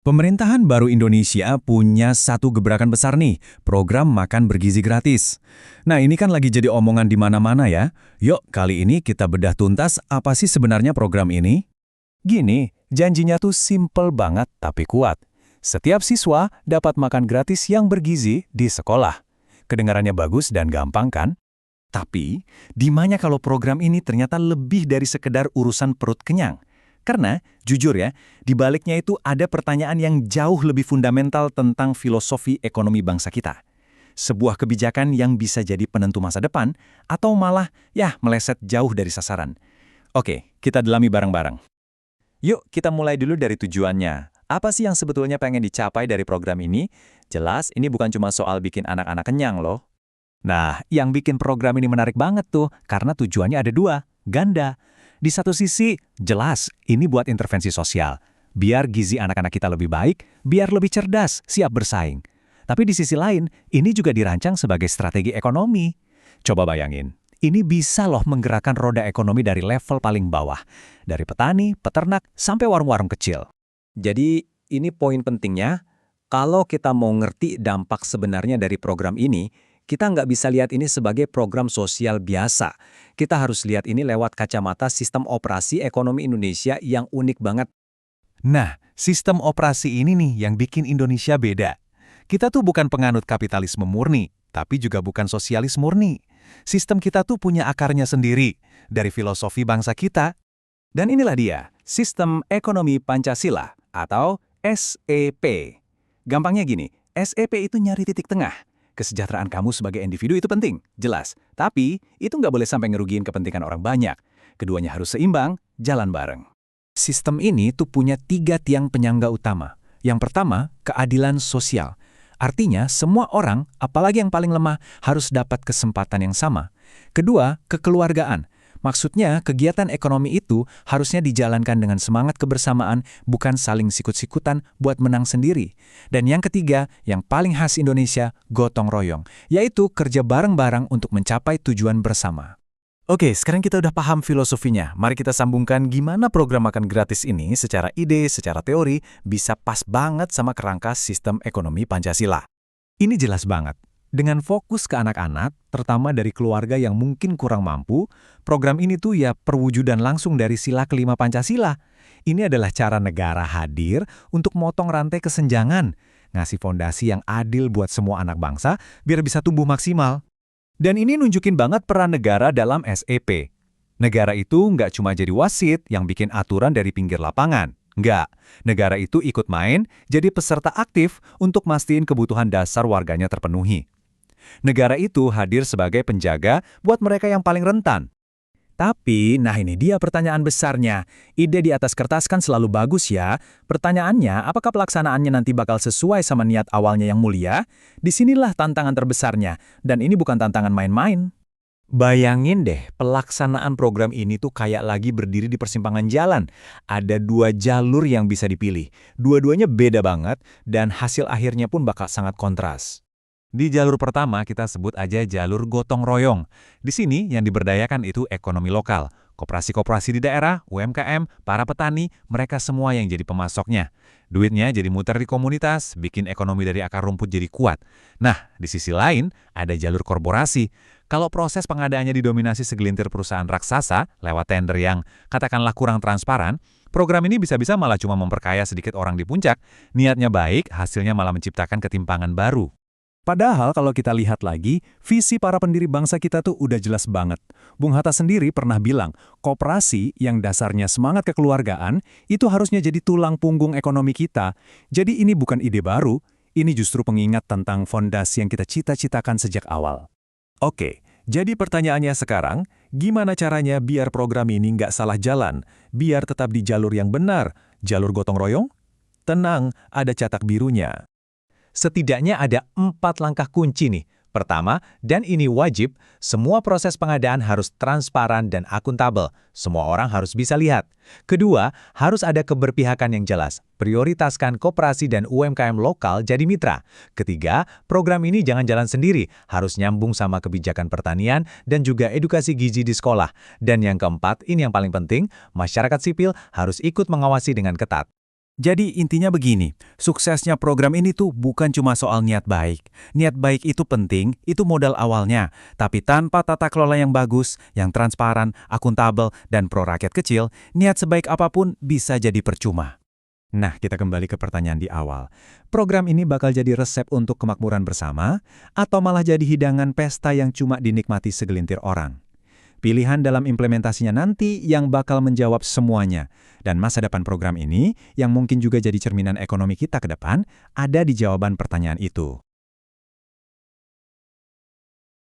Pemerintahan baru Indonesia punya satu gebrakan besar nih, program makan bergizi gratis. Nah, ini kan lagi jadi omongan di mana-mana ya. Yuk, kali ini kita bedah tuntas apa sih sebenarnya program ini? Gini, janjinya tuh simple banget tapi kuat. Setiap siswa dapat makan gratis yang bergizi di sekolah. Kedengarannya bagus dan gampang kan? Tapi, di mana kalau program ini ternyata lebih dari sekedar urusan perut kenyang? Karena, jujur ya, di baliknya itu ada pertanyaan yang jauh lebih fundamental tentang filosofi ekonomi bangsa kita. Sebuah kebijakan yang bisa jadi penentu masa depan, atau malah, meleset jauh dari sasaran. Oke, kita dalami bareng-bareng. Yuk, kita mulai dulu dari tujuannya. Apa sih yang sebetulnya pengen dicapai dari program ini? Jelas, ini bukan cuma soal bikin anak-anak kenyang loh. Nah, yang bikin program ini menarik banget tuh, karena tujuannya ada dua, ganda. Di satu sisi, jelas, ini buat intervensi sosial. Biar gizi anak-anak kita lebih baik, biar lebih cerdas, siap bersaing. Tapi di sisi lain, ini juga dirancang sebagai strategi ekonomi. Coba bayangin, ini bisa loh menggerakkan roda ekonomi dari level paling bawah. Dari petani, peternak, sampai warung-warung kecil. Jadi, ini poin pentingnya, kalau kita mau ngerti dampak sebenarnya dari program ini, kita nggak bisa lihat ini sebagai program sosial biasa. Kita harus lihat ini lewat kacamata sistem operasi ekonomi Indonesia yang unik banget. Nah, sistem operasi ini nih yang bikin Indonesia beda. Kita tuh bukan penganut kapitalisme murni, tapi juga bukan sosialis murni. Sistem kita tuh punya akarnya sendiri, dari filosofi bangsa kita. Dan inilah dia, Sistem Ekonomi Pancasila, atau SEP. Gampangnya gini, SEP itu nyari titik tengah. Kesejahteraan kamu sebagai individu itu penting, jelas. Tapi, itu nggak boleh sampai ngerugiin kepentingan orang banyak. Keduanya harus seimbang, jalan bareng. Sistem ini tuh punya 3 tiang penyangga utama. Yang pertama, keadilan sosial. Artinya, semua orang, apalagi yang paling lemah, harus dapat kesempatan yang sama. Kedua, kekeluargaan. Maksudnya, kegiatan ekonomi itu harusnya dijalankan dengan semangat kebersamaan, bukan saling sikut-sikutan buat menang sendiri. Dan yang ketiga, yang paling khas Indonesia, gotong royong, yaitu kerja bareng-bareng untuk mencapai tujuan bersama. Oke, sekarang kita udah paham filosofinya. Mari kita sambungkan gimana program makan gratis ini secara ide, secara teori, bisa pas banget sama kerangka sistem ekonomi Pancasila. Ini jelas banget. Dengan fokus ke anak-anak, terutama dari keluarga yang mungkin kurang mampu, program ini tuh ya perwujudan langsung dari sila kelima Pancasila. Ini adalah cara negara hadir untuk motong rantai kesenjangan, ngasih fondasi yang adil buat semua anak bangsa biar bisa tumbuh maksimal. Dan ini nunjukin banget peran negara dalam SEP. Negara itu nggak cuma jadi wasit yang bikin aturan dari pinggir lapangan. Nggak, negara itu ikut main jadi peserta aktif untuk mastiin kebutuhan dasar warganya terpenuhi. Negara itu hadir sebagai penjaga buat mereka yang paling rentan. Tapi, nah ini dia pertanyaan besarnya. Ide di atas kertas kan selalu bagus ya. Pertanyaannya, apakah pelaksanaannya nanti bakal sesuai sama niat awalnya yang mulia? Disinilah tantangan terbesarnya. Dan ini bukan tantangan main-main. Bayangin deh, pelaksanaan program ini tuh kayak lagi berdiri di persimpangan jalan. Ada 2 jalur yang bisa dipilih. Dua-duanya beda banget, dan hasil akhirnya pun bakal sangat kontras. Di jalur pertama kita sebut aja jalur gotong royong. Di sini yang diberdayakan itu ekonomi lokal. Koperasi-koperasi di daerah, UMKM, para petani, mereka semua yang jadi pemasoknya. Duitnya jadi muter di komunitas, bikin ekonomi dari akar rumput jadi kuat. Nah, di sisi lain, ada jalur korporasi. Kalau proses pengadaannya didominasi segelintir perusahaan raksasa lewat tender yang katakanlah kurang transparan, program ini bisa-bisa malah cuma memperkaya sedikit orang di puncak. Niatnya baik, hasilnya malah menciptakan ketimpangan baru. Padahal kalau kita lihat lagi, visi para pendiri bangsa kita tuh udah jelas banget. Bung Hatta sendiri pernah bilang, koperasi yang dasarnya semangat kekeluargaan, itu harusnya jadi tulang punggung ekonomi kita. Jadi ini bukan ide baru, ini justru pengingat tentang fondasi yang kita cita-citakan sejak awal. Oke, jadi pertanyaannya sekarang, gimana caranya biar program ini nggak salah jalan? Biar tetap di jalur yang benar, jalur gotong royong? Tenang, ada cetak birunya. Setidaknya ada 4 langkah kunci nih. Pertama, dan ini wajib, semua proses pengadaan harus transparan dan akuntabel. Semua orang harus bisa lihat. Kedua, harus ada keberpihakan yang jelas. Prioritaskan koperasi dan UMKM lokal jadi mitra. Ketiga, program ini jangan jalan sendiri, harus nyambung sama kebijakan pertanian dan juga edukasi gizi di sekolah. Dan yang keempat, ini yang paling penting, masyarakat sipil harus ikut mengawasi dengan ketat. Jadi intinya begini, suksesnya program ini tuh bukan cuma soal niat baik. Niat baik itu penting, itu modal awalnya. Tapi tanpa tata kelola yang bagus, yang transparan, akuntabel, dan pro rakyat kecil, niat sebaik apapun bisa jadi percuma. Nah, kita kembali ke pertanyaan di awal. Program ini bakal jadi resep untuk kemakmuran bersama, atau malah jadi hidangan pesta yang cuma dinikmati segelintir orang? Pilihan dalam implementasinya nanti yang bakal menjawab semuanya. Dan masa depan program ini, yang mungkin juga jadi cerminan ekonomi kita ke depan, ada di jawaban pertanyaan itu.